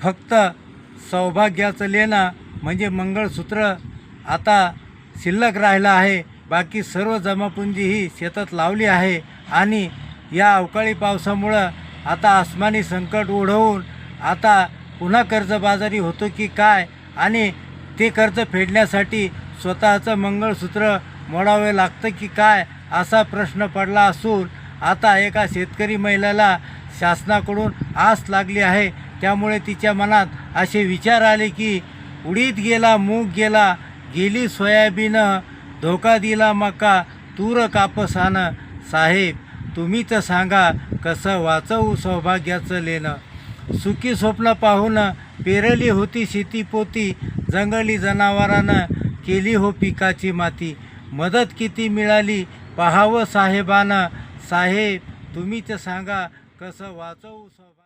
फक्त सौभाग्याचं लेणं म्हणजे मंगळसूत्र आता शिल्लक राहिलं आहे. बाकी सर्व जमापुंजी ही शेतात लावली आहे आणि या अवकाळी पावसामुळं आता आसमानी संकट ओढवून आता पुन्हा कर्जबाजारी होतो की काय आणि ते कर्ज फेडण्यासाठी स्वतःचं मंगळसूत्र मोडावे लागतं की काय असा प्रश्न पडला असून आता एका शेतकरी महिलेला शासनाकडून आस लागली आहे. त्यामुळे तिच्या मनात असे विचार आले की उडीद गेला, मूग गेला, गेली सोयाबीन, धोका दिला मका, तूर कापसानं. साहेब तुम्हीच सांगा कसं वाचवू सौभाग्याचं लेणं. सुखी स्वप्न पाहून पेरली होती शेतीपोती, जंगली जनावरानं केली हो पिकाची माती. मदत किती मिळाली पाहावं साहेबानं. साहेब तुम्हीच सांगा कसं वाचवू सौभाग्य.